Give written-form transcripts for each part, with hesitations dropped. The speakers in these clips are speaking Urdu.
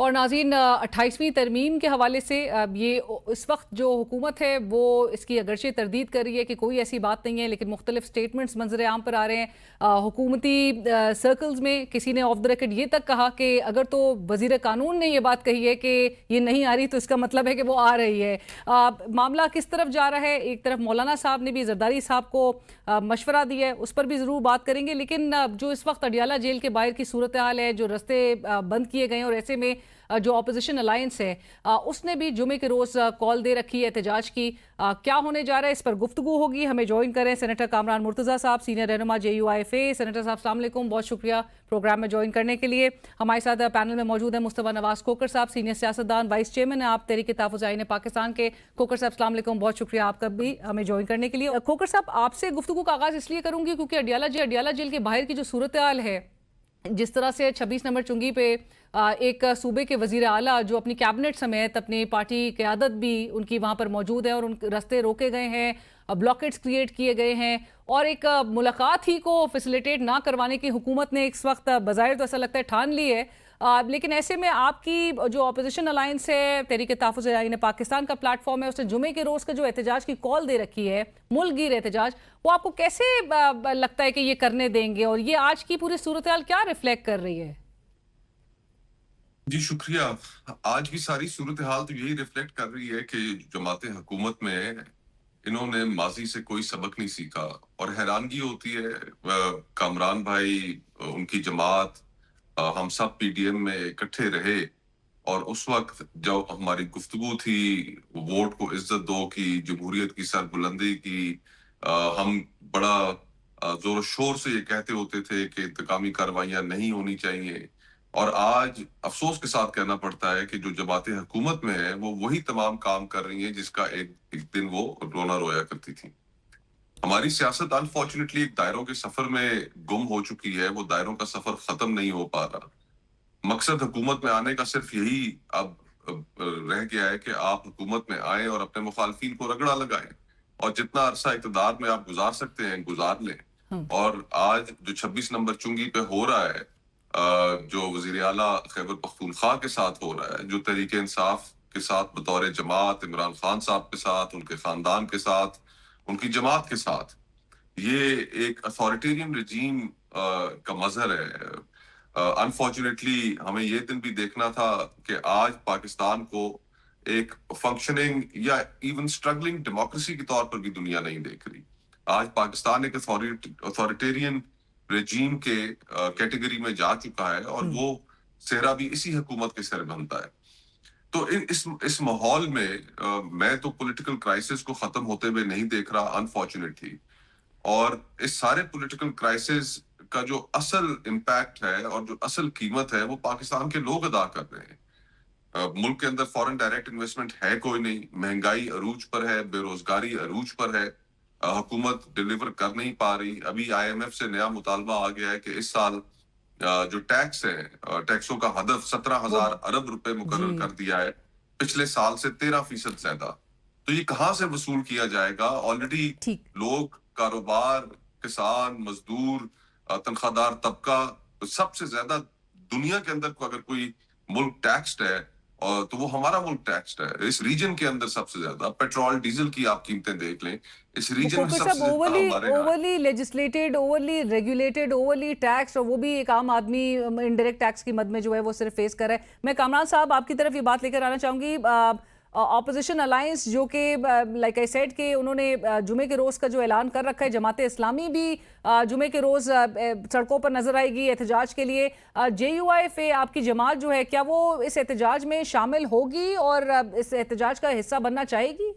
اور ناظرین 28ویں ترمیم کے حوالے سے یہ اس وقت جو حکومت ہے وہ اس کی اگرچہ تردید کر رہی ہے کہ کوئی ایسی بات نہیں ہے، لیکن مختلف سٹیٹمنٹس منظر عام پر آ رہے ہیں۔ حکومتی سرکلز میں کسی نے آف دا ریکارڈ یہ تک کہا کہ اگر تو وزیر قانون نے یہ بات کہی ہے کہ یہ نہیں آ رہی تو اس کا مطلب ہے کہ وہ آ رہی ہے۔ معاملہ کس طرف جا رہا ہے؟ ایک طرف مولانا صاحب نے بھی زرداری صاحب کو مشورہ دیا ہے، اس پر بھی ضرور بات کریں گے، لیکن جو اس وقت اڈیالہ جیل کے باہر کی صورتحال ہے، جو رستے بند کیے گئے ہیں، اور ایسے میں جو اپوزیشن الائنس ہے اس نے بھی جمعے کے روز کال دے رکھی ہے احتجاج کی۔ کیا ہونے جا رہا ہے اس پر گفتگو ہوگی۔ ہمیں جوائن کریں سینیٹر کامران مرتضیٰ صاحب، سینئر رہنما JUIFA۔ سینیٹر صاحب السلام علیکم، بہت شکریہ پروگرام میں جوائن کرنے کے لیے۔ ہمارے ساتھ پینل میں موجود ہیں مصطفیٰ نواز کھوکھر صاحب، سینئر سیاستدان، وائس چیئرمین ہیں آپ تحریک تحفظ آئین پاکستان کے۔ کھوکھر صاحب السلام علیکم، بہت شکریہ آپ کا بھی ہمیں جوائن کرنے کے لیے۔ کھوکھر صاحب، آپ سے گفتگو کا آغاز اس لیے کروں گی کیونکہ اڈیالہ جیل کے باہر کی جو صورتحال ہے، جس طرح سے 26 نمبر چنگی پہ ایک صوبے کے وزیر اعلیٰ جو اپنی کیبنٹ سمیت اپنی پارٹی قیادت بھی ان کی وہاں پر موجود ہے، اور ان رستے روکے گئے ہیں، بلاکیٹس کریٹ کیے گئے ہیں، اور ایک ملاقات ہی کو فیسیلیٹیٹ نہ کروانے کی حکومت نے اس وقت بظاہر تو ایسا لگتا ہے ٹھان لی ہے، لیکن ایسے میں آپ کی جو اپوزیشن الائنس ہے، تحریک تحفظ آئین پاکستان کا پلیٹ فارم ہے، اس نے جمعے کے روز کا جو احتجاج کی کال دے رکھی ہے، ملک گیر احتجاج، وہ آپ کو کیسے لگتا ہے کہ یہ کرنے دیں گے، اور یہ آج کی پوری صورتحال کیا ریفلیکٹ کر رہی ہے؟ جی شکریہ۔ آج کی ساری صورتحال تو یہی ریفلیکٹ کر رہی ہے کہ جماعت حکومت میں انہوں نے ماضی سے کوئی سبق نہیں سیکھا، اور حیرانگی ہوتی ہے کامران بھائی، ان کی جماعت، ہم سب PDM میں اکٹھے رہے، اور اس وقت جو ہماری گفتگو تھی ووٹ کو عزت دو کی، جمہوریت کی سربلندی کی، ہم بڑا زور و شور سے یہ کہتے ہوتے تھے کہ انتقامی کارروائیاں نہیں ہونی چاہیے، اور آج افسوس کے ساتھ کہنا پڑتا ہے کہ جو جماعت حکومت میں ہے وہ وہی تمام کام کر رہی ہیں جس کا ایک دن وہ رونا رویا کرتی تھی۔ ہماری سیاست انفارچونیٹلی ایک دائروں کے سفر میں گم ہو چکی ہے، وہ دائروں کا سفر ختم نہیں ہو پا رہا۔ مقصد حکومت میں آنے کا صرف یہی اب رہ گیا ہے کہ آپ حکومت میں آئیں اور اپنے مخالفین کو رگڑا لگائیں، اور جتنا عرصہ اقتدار میں آپ گزار سکتے ہیں گزار لیں۔ اور آج جو 26 نمبر چنگی پہ ہو رہا ہے، جو وزیر اعلیٰ خیبر پختونخوا کے ساتھ ہو رہا ہے، جو تحریک انصاف کے ساتھ بطور جماعت، عمران خان صاحب کے ساتھ، ان کے خاندان کے ساتھ، ان کی جماعت کے ساتھ، یہ ایک اتھارٹیرین رجیم کا مظہر ہے۔ انفارچونیٹلی ہمیں یہ دن بھی دیکھنا تھا کہ آج پاکستان کو ایک فنکشننگ یا ایون سٹرگلنگ ڈیموکریسی کے طور پر بھی دنیا نہیں دیکھ رہی۔ آج پاکستان ایک اتھارٹیرین رجیم کے کیٹیگری میں جا چکا ہے، اور وہ صحرا بھی اسی حکومت کے سر بنتا ہے۔ تو اس ماحول میں میں تو پولیٹیکل کرائسس کو ختم ہوتے ہوئے نہیں دیکھ رہا انفارچونیٹلی، اور اس سارے پولیٹیکل کرائسس کا جو اصل امپیکٹ ہے اور جو اصل قیمت ہے وہ پاکستان کے لوگ ادا کر رہے ہیں۔ ملک کے اندر فورن ڈائریکٹ انویسٹمنٹ ہے کوئی نہیں، مہنگائی عروج پر ہے، بے روزگاری عروج پر ہے، حکومت ڈیلیور کر نہیں پا رہی۔ ابھی IMF سے نیا مطالبہ آ گیا ہے کہ اس سال جو ٹیکس ہے، ٹیکسوں کا ہدف 17,000 ارب روپے مقرر کر دیا ہے، پچھلے سال سے 13% زیادہ۔ تو یہ کہاں سے وصول کیا جائے گا؟ آلریڈی لوگ، کاروبار، کسان، مزدور، تنخواہ دار طبقہ، سب سے زیادہ دنیا کے اندر اگر کوئی ملک ٹیکسڈ ہے تو وہ ہمارا ملک ٹیکسڈ ہے۔ اس ریجن کے اندر سب سے زیادہ پیٹرول ڈیزل کی آپ قیمتیں دیکھ لیں، اس ریجن میں سب سے زیادہ ہمارے overly legislated, overly regulated, overly tax, اور وہ بھی ایک عام آدمی انڈائریکٹ ٹیکس کی مد میں جو ہے وہ صرف فیس کر رہا ہے۔ میں کامران صاحب آپ کی طرف یہ بات لے کر آنا چاہوں گی، اپوزیشن الائنس جو کہ لائک آئی سیڈ کہ انہوں نے جمعے کے روز کا جو اعلان کر رکھا ہے، جماعت اسلامی بھی جمعے کے روز سڑکوں پر نظر آئے گی احتجاج کے لیے۔ JUIFA آپ کی جماعت جو ہے، کیا وہ اس احتجاج میں شامل ہوگی اور اس احتجاج کا حصہ بننا چاہے گی؟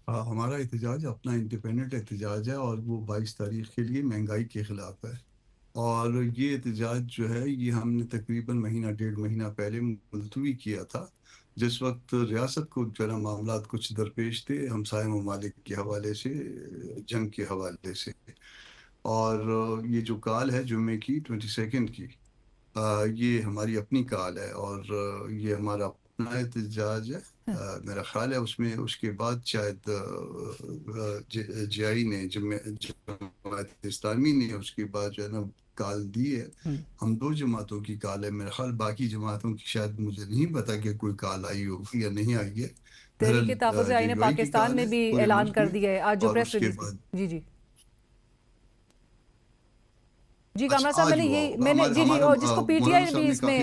ہمارا احتجاج اپنا انڈیپینڈنٹ احتجاج ہے، اور وہ 22 تاریخ کے لیے مہنگائی کے خلاف ہے، اور یہ احتجاج جو ہے یہ ہم نے تقریباً مہینہ ڈیڑھ مہینہ پہلے ملتوی کیا تھا، جس وقت ریاست کو جو ہے نا معاملات کچھ درپیش تھے ہمسائے ممالک کے حوالے سے، جنگ کے حوالے سے، اور یہ جو کال ہے جمعے کی 22 کی، یہ ہماری اپنی کال ہے، اور یہ ہمارا اپنا احتجاج ہے۔ میرا خیال ہے اس میں اس کے بعد شاید GI نے، جماعت اسلامی نے، اس کے بعد جو ہے نا کال دی ہے. ہم 2 جماعتوں کی کال ہے، میرا خیال باقی جماعتوں کی شاید مجھے نہیں پتا کہ کوئی کال آئی ہوگی یا نہیں آئی ہے. تحریک تحفظ آئین پاکستان نے بھی اعلان کر دیا ہے آج جو پریس ریلیز. جی جی کامران صاحب میں نے جس کو پی ٹی آئی بھی اس میں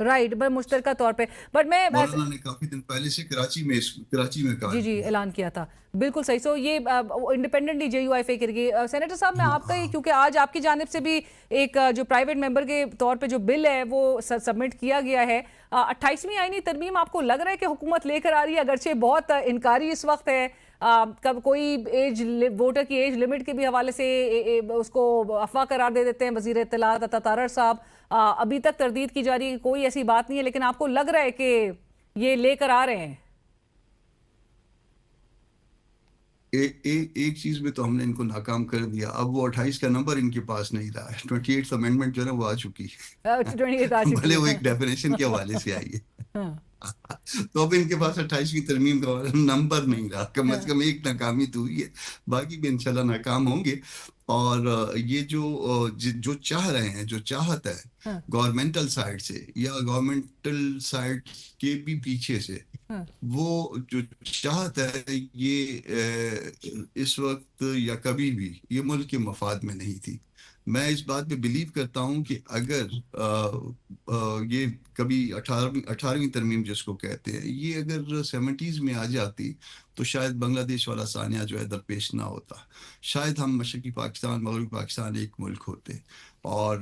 رائٹ مشترکہ طور پہ بٹ میں مولانا نے کافی دن پہلے سے کراچی میں کہا جی اعلان کیا تھا. بالکل صحیح. سو یہ independently J U F A کر گئی. سینیٹر صاحب میں آپ کا ہی کیونکہ آج آپ کی جانب سے بھی ایک جو پرائیویٹ ممبر کے طور پہ جو بل ہے وہ سبمٹ کیا گیا ہے. 28ویں آئینی ترمیم آپ کو لگ رہا ہے کہ حکومت لے کر آ رہی ہے؟ اگرچہ بہت انکاری اس وقت ہے، کب کوئی ووٹر کی ایج لمٹ کے بھی حوالے سے اس کو افواہ قرار دے دیتے ہیں وزیر اطلاعات عطا طارر صاحب. ابھی تک تردید کی جا رہی ہے، کوئی ایسی بات نہیں ہے، لیکن آپ کو لگ رہا ہے کہ یہ لے کر آ رہے ہیں؟ ایک چیز میں تو ہم نے ان کو ناکام کر دیا. اب وہ 28 کا نمبر ان کے پاس نہیں رہا ہے. 28th امینڈمنٹ جو ہے نا وہ آ چکی ہے، بھلے وہ ایک ڈیفینیشن کے حوالے سے آئی ہے. تو اب ان کے پاس 28ویں ترمیم کا نمبر نہیں رہا. کم از کم ایک ناکامی تو ہوئی ہے، باقی بھی انشاءاللہ ناکام ہوں گے. اور یہ جو چاہ رہے ہیں، جو چاہت ہے گورنمنٹل سائڈ سے یا گورنمنٹل سائڈ کے بھی پیچھے سے، وہ جو چاہت ہے یہ اس وقت یا کبھی بھی یہ ملک کے مفاد میں نہیں تھی. میں اس بات پہ بلیو کرتا ہوں کہ اگر یہ کبھی 18ویں ترمیم جس کو کہتے ہیں، یہ اگر 70s میں آ جاتی تو شاید بنگلہ دیش والا سانحہ جو ہے درپیش نہ ہوتا. شاید ہم مشرقی پاکستان مغربی پاکستان ایک ملک ہوتے اور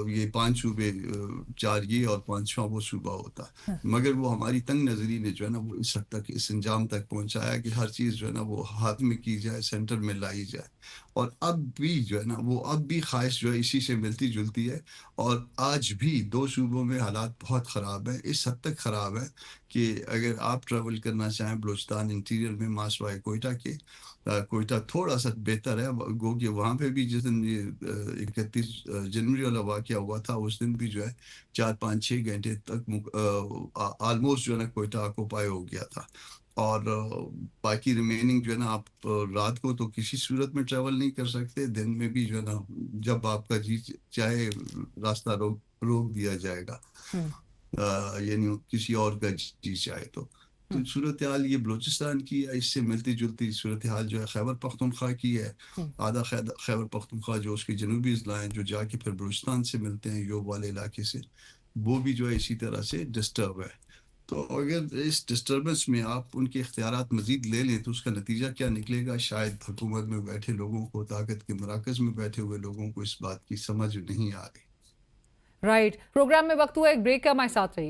یہ 5 صوبے، 4 یہ اور 5واں وہ صوبہ ہوتا. مگر وہ ہماری تنگ نظری نے جو ہے نا وہ اس حد تک، اس انجام تک پہنچایا کہ ہر چیز جو ہے نا وہ ہاتھ میں کی جائے، سینٹر میں لائی جائے. اور اب بھی جو ہے نا وہ اب بھی خواہش جو ہے اسی سے ملتی جلتی ہے. اور آج بھی 2 صوبوں میں حالات بہت خراب ہیں، اس حد تک خراب ہے کہ اگر آپ ٹریول کرنا چاہیں بلوچستان انٹیریئر میں ماسوائے کوئٹہ کے، کوئٹہ تھوڑا سا بہتر ہے، گو کہ وہاں پہ بھی جس دن یہ 31 جنوری والا واقعہ ہوا تھا اس دن بھی جو ہے 4-5-6 گھنٹے تک آلموسٹ جو ہے نا کوئٹہ آکوپائی ہو گیا تھا. اور باقی ریمیننگ جو ہے نا آپ رات کو تو کسی صورت میں ٹریول نہیں کر سکتے، دن میں بھی جو ہے نا جب آپ کا جی چاہے راستہ روک دیا جائے گا، یعنی کسی اور کا جی چاہے تو. صورتحال یہ بلوچستان کی ہے، اس سے ملتی جلتی صورتحال جو ہے خیبر پختونخوا کی ہے. آدھا خیبر پختونخوا جو اس کے جنوبی اضلاع ہیں جو جا کے پھر بلوچستان سے ملتے ہیں یوب والے علاقے سے، وہ بھی جو ہے اسی طرح سے ڈسٹرب ہے. تو اگر اس ڈسٹربنس میں آپ ان کے اختیارات مزید لے لیں تو اس کا نتیجہ کیا نکلے گا، شاید حکومت میں بیٹھے لوگوں کو، طاقت کے مراکز میں بیٹھے ہوئے لوگوں کو اس بات کی سمجھ نہیں آ رہی. رائٹ. پروگرام میں وقت ہوا ایک بریک کا، ہمارے ساتھ رہیے.